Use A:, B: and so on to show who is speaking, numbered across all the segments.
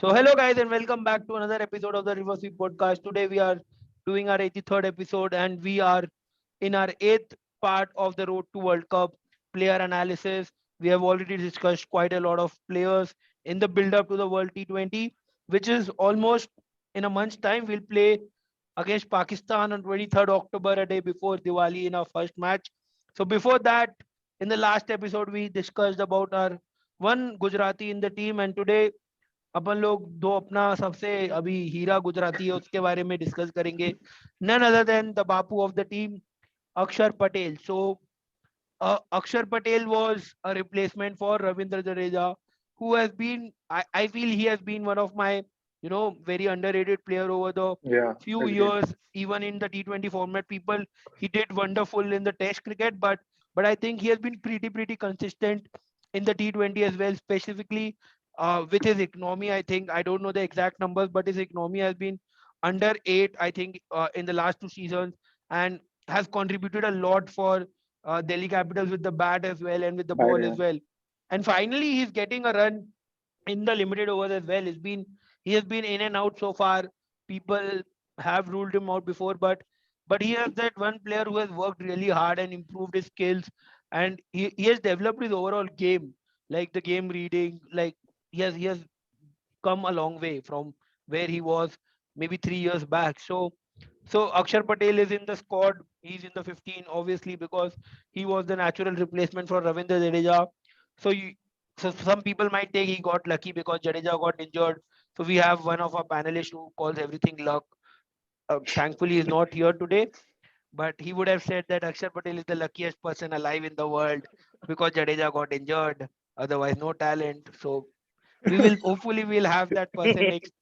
A: So, hello guys, and welcome back to another episode of the River Sweep podcast. Today, we are doing our 83rd episode, and we are in our eighth part of the Road to World Cup player analysis. We have already discussed quite a lot of players in the build up to the World T20, which is almost in a month's time. We'll play against Pakistan on 23rd October, a day before Diwali, in our first match. So, before that, in the last episode, we discussed about our one Gujarati in the team, and today अपन लोग दो अपना सबसे अभी हीरा गुजराती है उसके बारे में discuss करेंगे. None other than the Bapu of the team, Akshar Patel. So Akshar Patel was a replacement for Ravindra Jadeja, who has been, I feel he has been one of my, very underrated player over the
B: Yeah,
A: few
B: agreed.
A: years, even in the T20 format. He did wonderful in the Test cricket, but I think he has been pretty consistent in the T20 as well, specifically with his economy. I think I don't know the exact numbers, but his economy has been under 8, I think, in the last 2 seasons, and has contributed a lot for Delhi Capitals with the bat as well and with the
B: Right,
A: ball
B: yeah.
A: as well. And finally, he's getting a run in the limited overs as well. He has been in and out so far. People have ruled him out before, but he has that one player who has worked really hard and improved his skills, and he has developed his overall game, like the game reading. Like he has come a long way from where he was maybe 3 years back. So Akshar Patel is in the squad. He's in the 15, obviously, because he was the natural replacement for Ravindra Jadeja. So so some people might take he got lucky because Jadeja got injured. So we have one of our panelists who calls everything luck. Thankfully, he's not here today, but he would have said that Akshar Patel is the luckiest person alive in the world because Jadeja got injured. Otherwise, no talent. So we will hopefully we'll have that person next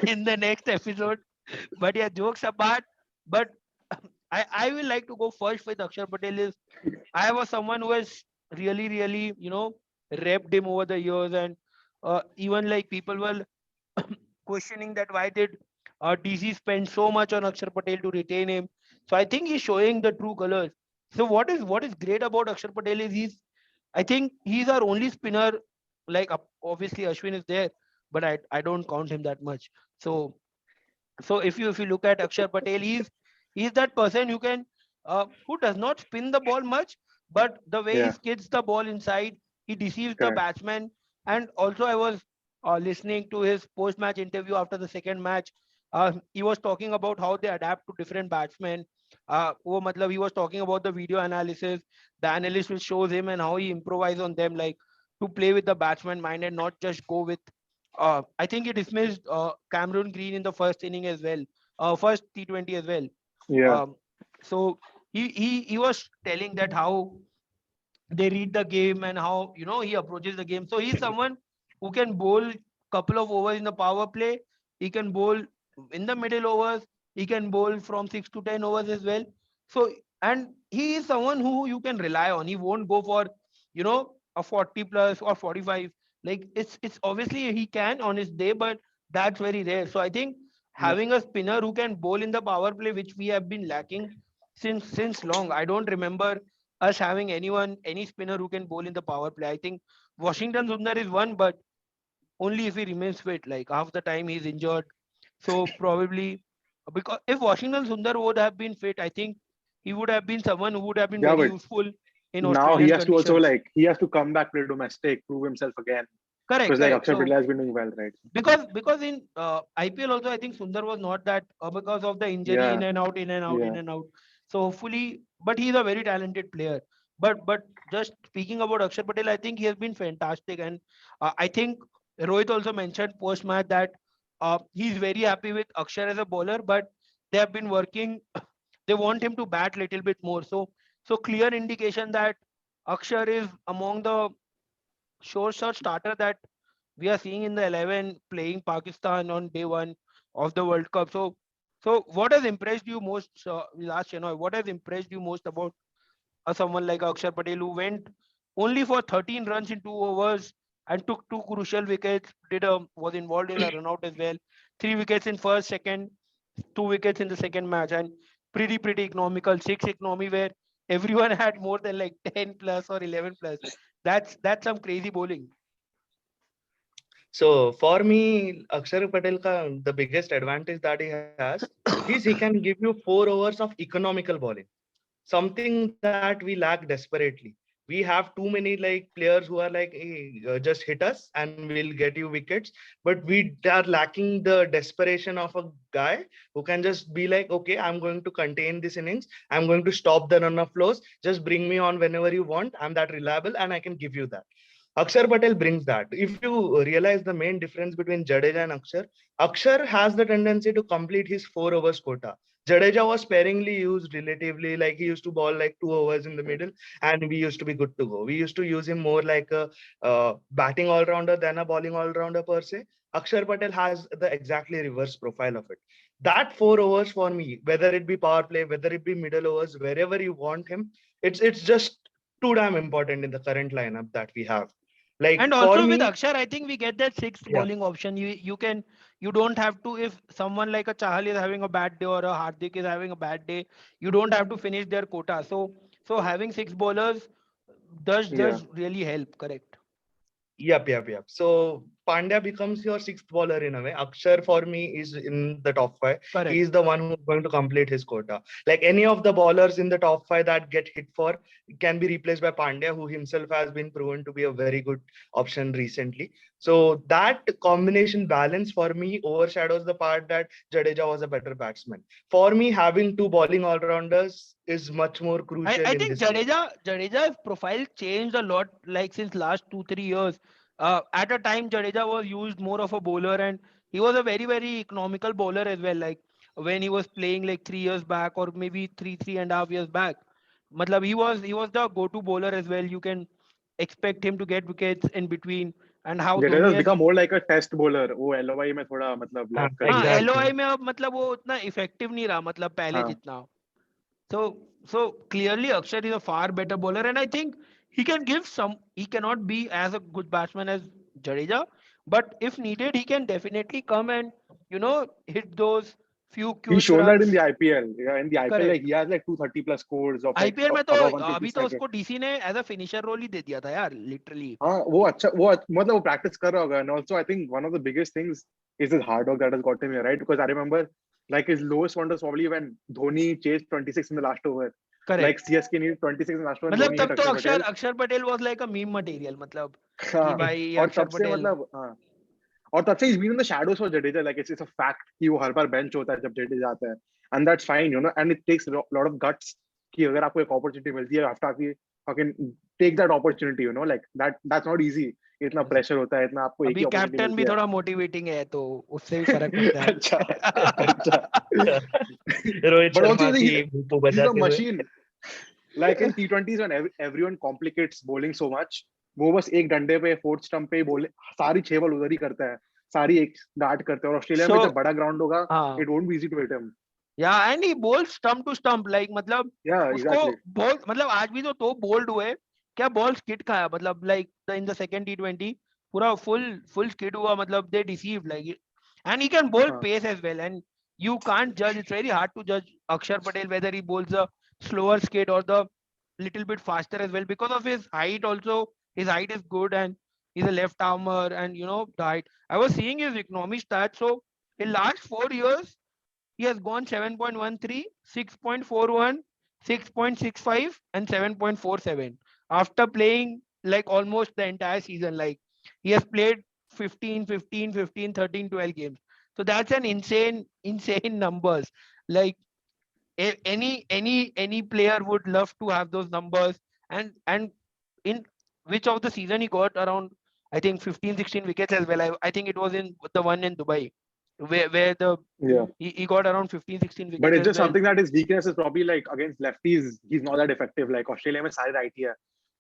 A: in the next episode. But yeah, jokes apart, but I will like to go first with Akshar Patel. Is I was someone who has really repped him over the years, and even like people were questioning that why did DC spend so much on Akshar Patel to retain him. So I think he's showing the true colors. So what is great about Akshar Patel is I think he's our only spinner. Like obviously Ashwin is there, but I don't count him that much. So if you look at Akshar Patel, he's that person who does not spin the ball much, but the way he
B: Yeah,
A: skids the ball inside, he deceives the
B: correct.
A: batsman. And also, I was listening to his post-match interview after the second match. He was talking about how they adapt to different batsmen. He was talking about the video analysis, the analyst which shows him and how he improvise on them, like to play with the batsman mind and not just go with I think he dismissed Cameron Green in the first inning as well, first T20 as well.
B: Yeah,
A: Um, so he was telling that how they read the game and how he approaches the game. So he's someone who can bowl couple of overs in the power play. He can bowl in the middle overs. He can bowl from 6 to 10 overs as well. So and he is someone who you can rely on. He won't go for a 40 plus or 45. Like it's obviously he can on his day, but that's very rare. So I think
B: yeah,
A: having a spinner who can bowl in the power play, which we have been lacking since long. I don't remember us having any spinner who can bowl in the power play. I think Washington Sundar is one, but only if he remains fit. Like half the time he's injured. So probably because if Washington Sundar would have been fit, I think he would have been someone who would have been
B: yeah.
A: very
B: But
A: useful in
B: now he
A: Australian
B: has to also
A: conditions.
B: he has to come back, play domestic, prove himself again.
A: Correct,
B: Because like
A: correct.
B: Akshay Patel
A: So
B: has been doing well, right?
A: because in IPL also I think Sundar was not that because of the injury
B: Yeah,
A: in and out, in and out, in
B: yeah,
A: and out. So hopefully, but he's a very talented player. But just speaking about Akshar Patel, I think he has been fantastic, and I think Rohit also mentioned post match that he's very happy with Akshar as a bowler, but they have been working. They want him to bat little bit more. So clear indication that Akshar is among the sure shot starter that we are seeing in the 11 playing Pakistan on day one of the World Cup. So what has impressed you most, last what has impressed you most about someone like Akshar Patel who went only for 13 runs in 2 overs and took two crucial wickets, was involved in a run out as well, 3 wickets in first, second, 2 wickets in the second match, and pretty economical six economy where everyone had more than like 10 plus or 11 plus. That's some crazy bowling.
C: So for me, Axar Patel the biggest advantage that he has is he can give you 4 overs of economical bowling, something that we lack desperately. We have too many like players who are like, hey, just hit us and we'll get you wickets. But we are lacking the desperation of a guy who can just be like, okay, I'm going to contain this innings. I'm going to stop the run of flows. Just bring me on whenever you want. I'm that reliable and I can give you that. Akshar Patel brings that. If you realize the main difference between Jadeja and Akshar has the tendency to complete his 4 overs quota. Jadeja was sparingly used relatively, like he used to bowl like 2 overs in the middle, and we used to be good to go. We used to use him more like a batting all rounder than a bowling all rounder per se. Akshar Patel has the exactly reverse profile of it. That 4 overs for me, whether it be power play, whether it be middle overs, wherever you want him, it's just too damn important in the current lineup that we have. Like
A: And
C: for
A: also with
C: me,
A: Akshar, I think we get that sixth
C: yeah,
A: bowling option. You don't have to, if someone like a Chahal is having a bad day or a Hardik is having a bad day, you don't have to finish their quota. So having six bowlers
B: Yeah.
A: does really help. Correct.
C: yep. So Pandya becomes your sixth bowler in a way. Akshar for me is in the top five. He
A: Correct.
C: is the one who's going to complete his quota. Like any of the bowlers in the top five that get hit for can be replaced by Pandya, who himself has been proven to be a very good option recently. So that combination balance for me overshadows the part that Jadeja was a better batsman. For me, having two bowling all-rounders is much more
A: I
C: crucial in
A: think
C: this game.
A: Jadeja's profile changed a lot like since last 2 3 years. At a time Jadeja was used more of a bowler and he was a very economical bowler as well. Like when he was playing like 3 years back or maybe three and a half years back. Matlab he was the go-to bowler as well. You can expect him to get wickets in between and how
B: Jadeja
A: Dhoni
B: has
A: has
B: become more like a test bowler. वो LOI में थोड़ा मतलब lock कर
A: हाँ
B: दिया है
C: Exactly.
B: उसको.
A: LOI में अब मतलब वो उतना इफेक्टिव नहीं रहा मतलब पहले
B: हाँ.
A: जितना. So clearly Akshar is a far better bowler, and I think he can give some. He cannot be as a good batsman as Jadeja, but if needed, he can definitely come and hit those few
B: He's
A: quick
B: shown that in
A: runs.
B: the IPL. Yeah, in the IPL, like
A: Correct.
B: he has like 230 plus scores of like
A: IPL में तो
B: above 150
A: अभी तो
B: strike.
A: उसको DC ने as a finisher role ही दे दिया था यार literally.
B: हाँ वो अच्छा वो मतलब वो practice कर रहा होगा. And also I think one of the biggest things is his hard work that has got him here, right? Because I remember like his lowest one was probably when Dhoni chased 26 in the last over. Like
A: correct.
B: CSK needed 26 in the last over and
A: मतलब
B: Dhoni hit
A: तब तो
B: Akshar
A: अक्षर
B: Patel.
A: अक्षर Patel was like a meme material मतलब कि
B: हाँ.
A: भाई
B: और
A: अक्षर
B: तब से
A: पटेल.
B: मतलब हाँ. और तब से he's been in the shadows for Jadeja. Like it's a fact कि वो हर बार bench होता है जब Jadeja आता है. And that's fine, you know. And it takes a lot of guts कि अगर आपको एक opportunity मिलती है, after आप fucking take that opportunity, you know. Like that's not easy. इतना pressure होता है, इतना आपको एक
A: अभी
B: ही opportunity
A: कैप्टन
B: मिलती
A: भी
B: है.
A: थोड़ा मोटिवेटिंग है तो उससे भी फर्क पड़ता है.
B: अच्छा, अच्छा.
C: रोहित
B: But also
C: शर्मा की
B: he,
C: भूपू
B: he's a
C: बजाते हुए.
B: machine. Like in T20s when everyone complicates bowling so much, वो बस एक डंडे पे फोर्थ स्टंप पे ही बोले सारी 6 बॉल उधर ही करता है, सारी एक डार्ट करते हैं. और ऑस्ट्रेलिया में जब
A: So
B: बड़ा ग्राउंड होगा,
A: हाँ.
B: it won't be easy to hit him.
A: Yeah, and he bowls stump to stump like मतलब
B: Yeah,
A: उसको
B: exactly.
A: बॉल मतलब आज भी तो बोल्ड हुए क्या बॉल स्किड खाया मतलब like in the second T20 पूरा फुल स्किड हुआ मतलब they deceived like and he can bowl
B: हाँ,
A: pace as well and you can't judge. It's very hard to judge Akshar Patel whether he bowls a slower skid or the little bit faster as well because of his height also. His height is good and he's a left armer and the height. I was seeing his economy stats. So in last 4 years he has gone 7.13, 6.41, 6.65, and 7.47 after playing like almost the entire season. Like he has played 15, 15, 15, 13, 12 games. So that's an insane numbers. Like any player would love to have those numbers. And in which of the season he got around, I think 15, 16 wickets as well. I think it was in the one in Dubai where
B: yeah.
A: he got around 15, 16
B: But
A: wickets
B: it's
A: as
B: just
A: well.
B: something that his weakness is probably like against lefties, he's not that effective. Like Australia में सारे righty है,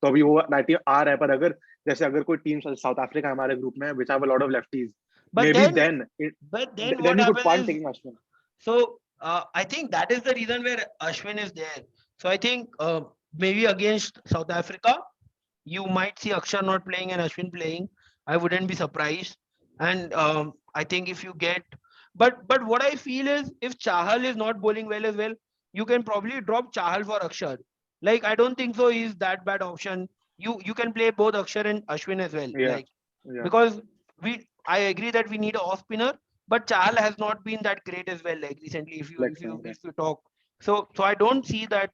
B: तो अभी वो righty आ रहा है. पर अगर जैसे अगर कोई टीम साउथ अफ्रीका हमारे ग्रुप में which have a lot of lefties,
A: But
B: maybe
A: then,
B: then
A: but then what
B: then you could
A: happens
B: punt
A: is,
B: taking Ashwin.
A: so I think that is the reason where Ashwin is there. So I think maybe against South Africa, you might see Akshar not playing and Ashwin playing. I wouldn't be surprised. And I think if you get, but what I feel is if Chahal is not bowling well as well, you can probably drop Chahal for Akshar. Like I don't think so. He's that bad option. You can play both Akshar and Ashwin as well.
B: Yeah,
A: Like
B: yeah.
A: because we I agree that we need a off spinner, but Chahal has not been that great as well. Like recently, if you
B: Like
A: if you
B: okay.
A: if you talk, so I don't see that.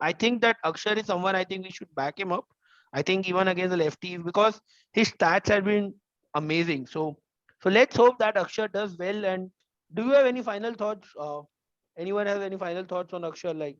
A: I think that Akshar is someone I think we should back him up. I think even against the lefties because his stats have been amazing. So let's hope that Akshar does well. And do you have any final thoughts? Anyone has any final thoughts on Akshar? Like,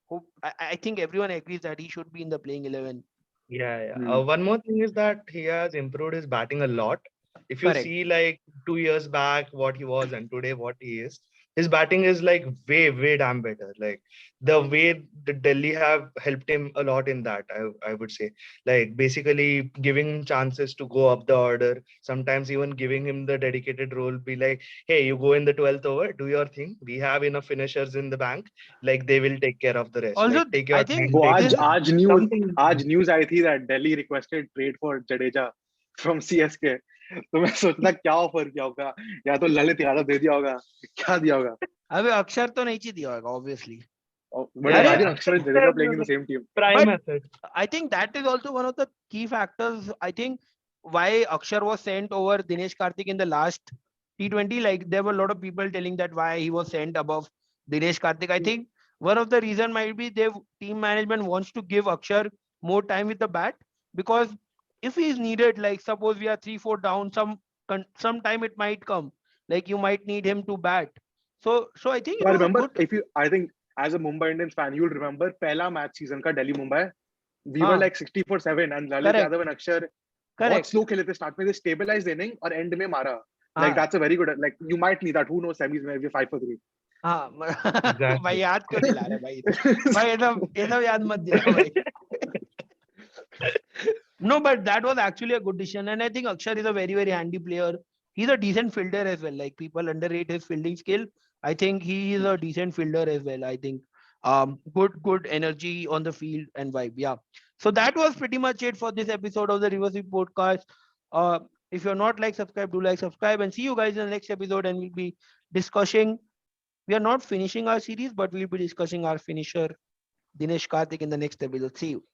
A: hope I think everyone agrees that he should be in the playing 11.
C: Yeah, yeah.
B: Hmm.
C: One more thing is that he has improved his batting a lot. If you
A: Correct.
C: see like 2 years back what he was and today what he is, his batting is like way, way damn better. Like the way the Delhi have helped him a lot in that, I would say. Like basically giving him chances to go up the order, sometimes even giving him the dedicated role, be like, hey, you go in the 12th over, do your thing. We have enough finishers in the bank. Like they will take care of the rest.
A: Also,
C: Like take
A: I
C: your
A: think
C: time,
B: वो
C: take
A: this
C: something.
B: आज news आई थी that Delhi requested trade for Jadeja from CSK. तो मैं सोचता क्या offer किया होगा, या तो ललित यादव दे दिया होगा, क्या दिया होगा.
A: अबे अक्षर तो नहीं चाहिए होगा obviously.
B: But
A: अरे
B: imagine Akshar and Jadeja playing in the same team.
C: Prime
A: but
C: asset.
A: I think that is also one of the key factors. I think why Akshar was sent over Dinesh Karthik in the last T20. Like there were a lot of people telling that why he was sent above Dinesh Karthik. I think one of the reason might be their team management wants to give Akshar more time with the bat because if he is needed, like suppose we are 3-4 down, some time it might come. Like you might need him to bat. So I think
B: So
A: it
B: I
A: was a
B: remember,
A: good.
B: I think as a Mumbai Indians fan, you'll remember पहला match season का Delhi Mumbai. We were
A: हाँ,
B: like 64-7 and Lalit
A: correct,
B: Yadav and Akshar बहुत
A: correct.
B: slow खेले थे start में. They stabilized inning और end में मारा. Like
A: हाँ,
B: that's a very good. Like you might need that. Who knows? Semis maybe 5-3.
A: हाँ. भाई
C: Exactly.
A: याद क्यों दिला रहे भाई भाई ये सब याद मत दिला भाई. No, but that was actually a good decision, and I think Akshar is a very very handy player. He's a decent fielder as well. Like people underrate his fielding skill. I think he is a decent fielder as well. I think good energy on the field and vibe. Yeah. So that was pretty much it for this episode of the Reverse Sweep podcast. Uh, if you're not like subscribe, do like subscribe, and see you guys in the next episode. And we'll be discussing. We are not finishing our series, but we'll be discussing our finisher Dinesh Karthik in the next episode. See you.